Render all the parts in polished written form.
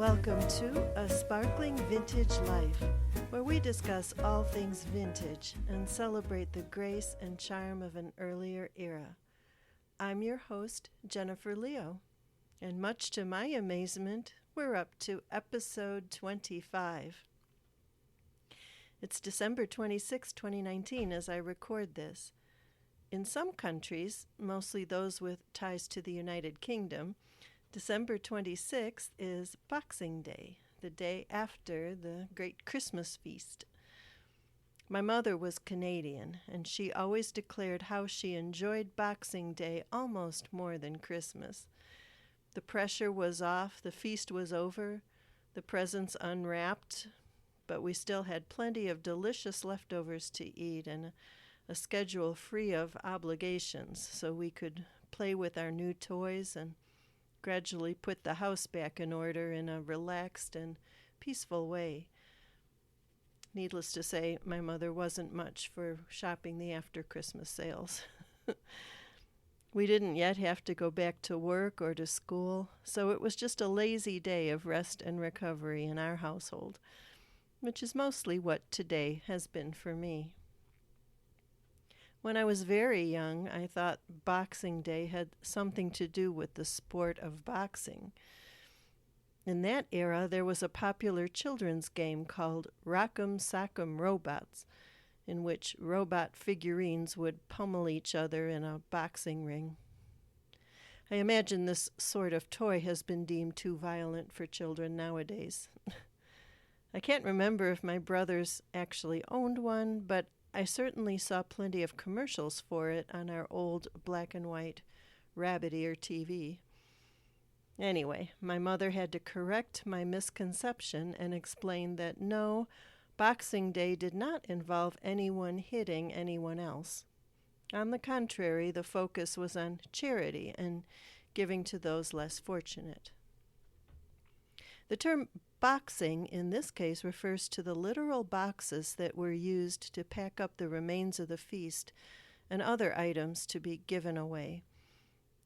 Welcome to A Sparkling Vintage Life, where we discuss all things vintage and celebrate the grace and charm of an earlier era. I'm your host, Jennifer Leo, and much to my amazement, we're up to episode 25. It's December 26, 2019, as I record this. In some countries, mostly those with ties to the United Kingdom, December 26th is Boxing Day, the day after the great Christmas feast. My mother was Canadian, and she always declared how she enjoyed Boxing Day almost more than Christmas. The pressure was off, the feast was over, the presents unwrapped, but we still had plenty of delicious leftovers to eat and a schedule free of obligations, so we could play with our new toys and gradually put the house back in order in a relaxed and peaceful way. Needless to say, my mother wasn't much for shopping the after-Christmas sales. We didn't yet have to go back to work or to school, so it was just a lazy day of rest and recovery in our household, which is mostly what today has been for me. When I was very young, I thought Boxing Day had something to do with the sport of boxing. In that era, there was a popular children's game called Rock'em Sock'em Robots, in which robot figurines would pummel each other in a boxing ring. I imagine this sort of toy has been deemed too violent for children nowadays. I can't remember if my brothers actually owned one, but I certainly saw plenty of commercials for it on our old black and white rabbit ear TV. Anyway, my mother had to correct my misconception and explain that no, Boxing Day did not involve anyone hitting anyone else. On the contrary, the focus was on charity and giving to those less fortunate. The term boxing in this case refers to the literal boxes that were used to pack up the remains of the feast and other items to be given away.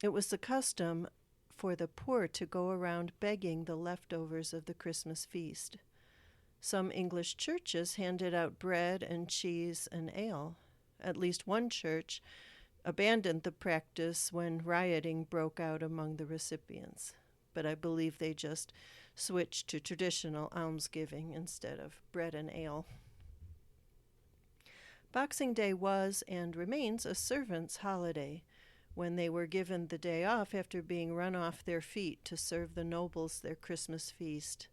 It was the custom for the poor to go around begging the leftovers of the Christmas feast. Some English churches handed out bread and cheese and ale. At least one church abandoned the practice when rioting broke out among the recipients, but I believe they just switched to traditional almsgiving instead of bread and ale. Boxing Day was and remains a servant's holiday, when they were given the day off after being run off their feet to serve the nobles their Christmas feast.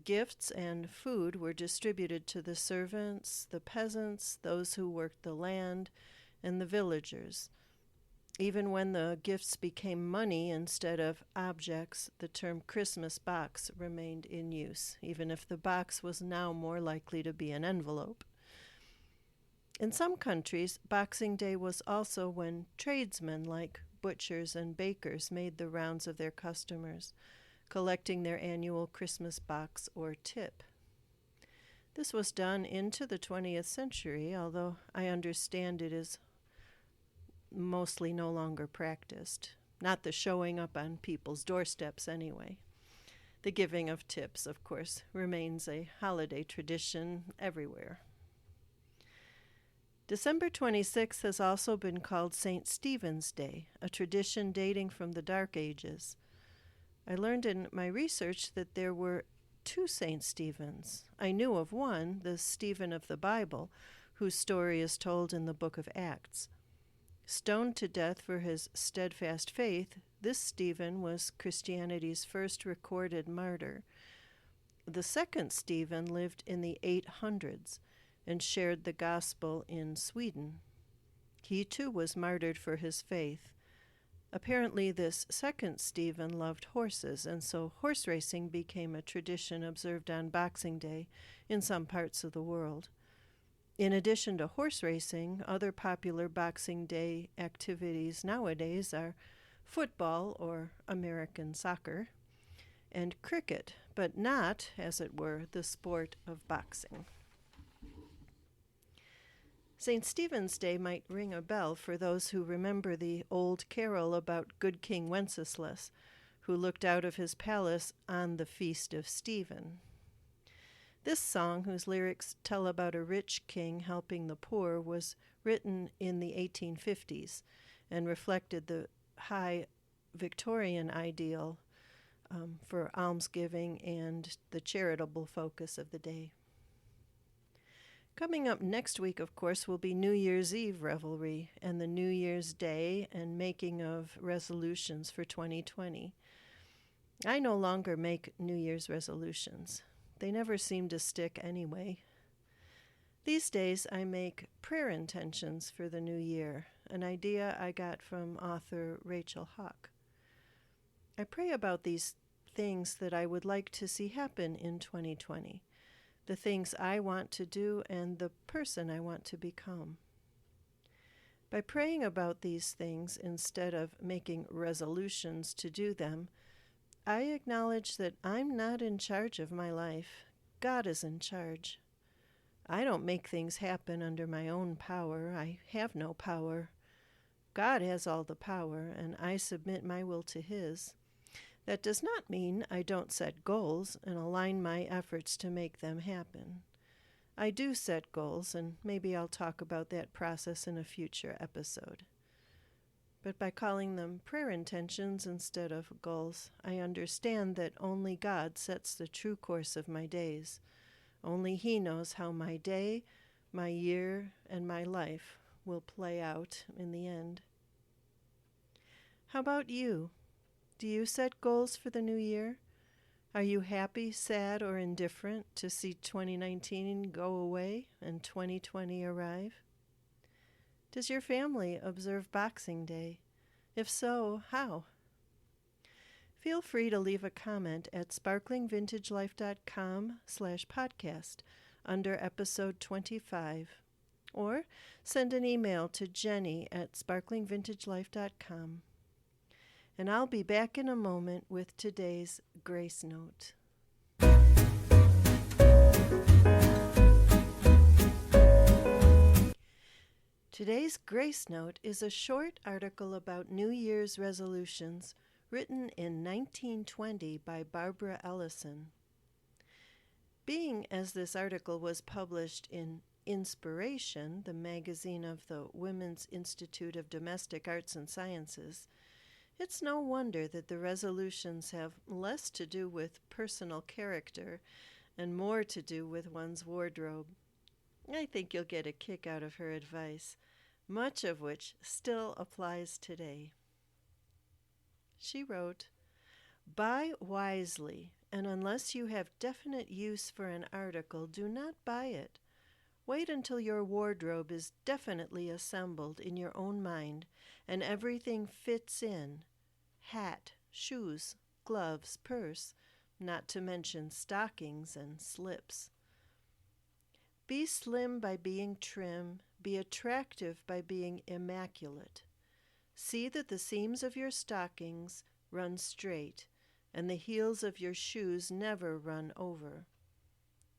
Gifts and food were distributed to the servants, the peasants, those who worked the land, and the villagers. Even when the gifts became money instead of objects, the term Christmas box remained in use, even if the box was now more likely to be an envelope. In some countries, Boxing Day was also when tradesmen like butchers and bakers made the rounds of their customers, collecting their annual Christmas box or tip. This was done into the 20th century, although I understand it is mostly no longer practiced. Not the showing up on people's doorsteps anyway. The giving of tips, of course, remains a holiday tradition everywhere. December 26th has also been called St. Stephen's Day, a tradition dating from the Dark Ages. I learned in my research that there were two St. Stephens. I knew of one, the Stephen of the Bible, whose story is told in the book of Acts. Stoned to death for his steadfast faith, this Stephen was Christianity's first recorded martyr. The second Stephen lived in the 800s and shared the gospel in Sweden. He too was martyred for his faith. Apparently this second Stephen loved horses, and so horse racing became a tradition observed on Boxing Day in some parts of the world. In addition to horse racing, other popular Boxing Day activities nowadays are football, or American soccer, and cricket, but not, as it were, the sport of boxing. St. Stephen's Day might ring a bell for those who remember the old carol about good King Wenceslas, who looked out of his palace on the feast of Stephen. This song, whose lyrics tell about a rich king helping the poor, was written in the 1850s and reflected the high Victorian ideal for almsgiving and the charitable focus of the day. Coming up next week, of course, will be New Year's Eve revelry and the New Year's Day and making of resolutions for 2020. I no longer make New Year's resolutions. They never seem to stick anyway. These days, I make prayer intentions for the new year, an idea I got from author Rachel Hawk. I pray about these things that I would like to see happen in 2020, the things I want to do and the person I want to become. By praying about these things instead of making resolutions to do them, I acknowledge that I'm not in charge of my life. God is in charge. I don't make things happen under my own power. I have no power. God has all the power, and I submit my will to His. That does not mean I don't set goals and align my efforts to make them happen. I do set goals, and maybe I'll talk about that process in a future episode. But by calling them prayer intentions instead of goals, I understand that only God sets the true course of my days. Only He knows how my day, my year, and my life will play out in the end. How about you? Do you set goals for the new year? Are you happy, sad, or indifferent to see 2019 go away and 2020 arrive? Does your family observe Boxing Day? If so, how? Feel free to leave a comment at sparklingvintagelife.com/podcast under episode 25, or send an email to jenny@sparklingvintagelife.com. And I'll be back in a moment with today's Grace Note. Today's Grace Note is a short article about New Year's resolutions written in 1920 by Barbara Ellison. Being as this article was published in Inspiration, the magazine of the Women's Institute of Domestic Arts and Sciences, it's no wonder that the resolutions have less to do with personal character and more to do with one's wardrobe. I think you'll get a kick out of her advice, much of which still applies today. She wrote, "Buy wisely, and unless you have definite use for an article, do not buy it. Wait until your wardrobe is definitely assembled in your own mind and everything fits in: hat, shoes, gloves, purse, not to mention stockings and slips. Be slim by being trim, be attractive by being immaculate. See that the seams of your stockings run straight and the heels of your shoes never run over.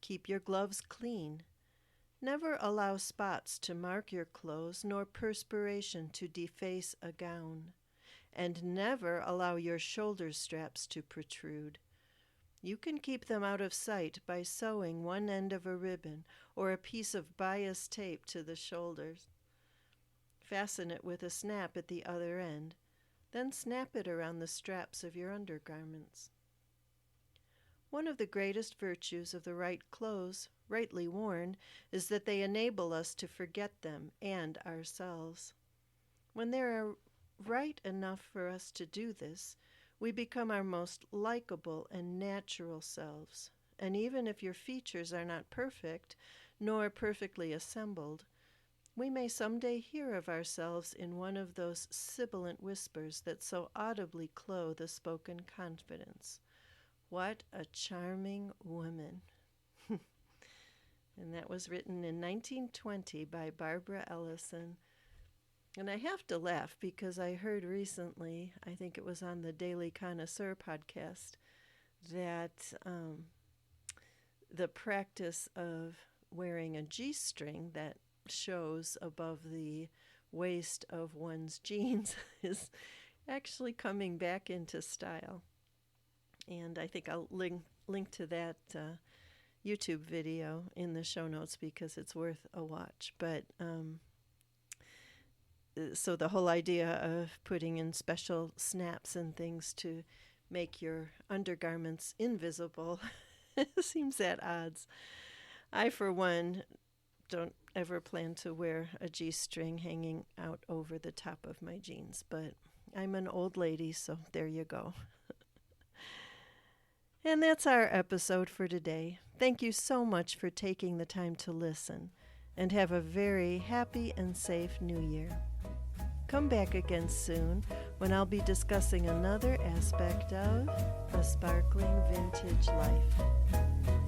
Keep your gloves clean. Never allow spots to mark your clothes nor perspiration to deface a gown. And never allow your shoulder straps to protrude. You can keep them out of sight by sewing one end of a ribbon or a piece of bias tape to the shoulders. Fasten it with a snap at the other end, then snap it around the straps of your undergarments. One of the greatest virtues of the right clothes, rightly worn, is that they enable us to forget them and ourselves. When they are right enough for us to do this, we become our most likable and natural selves. And even if your features are not perfect, nor perfectly assembled, we may someday hear of ourselves in one of those sibilant whispers that so audibly clothe a spoken confidence. What a charming woman. And that was written in 1920 by Barbara Ellison. And I have to laugh because I heard recently, I think it was on the Daily Connoisseur podcast, that the practice of wearing a G-string that shows above the waist of one's jeans is actually coming back into style. And I think I'll link to that YouTube video in the show notes because it's worth a watch. But so the whole idea of putting in special snaps and things to make your undergarments invisible seems at odds. I, for one, don't ever plan to wear a G-string hanging out over the top of my jeans, but I'm an old lady, so there you go. And that's our episode for today. Thank you so much for taking the time to listen, and have a very happy and safe New Year. Come back again soon when I'll be discussing another aspect of a sparkling vintage life.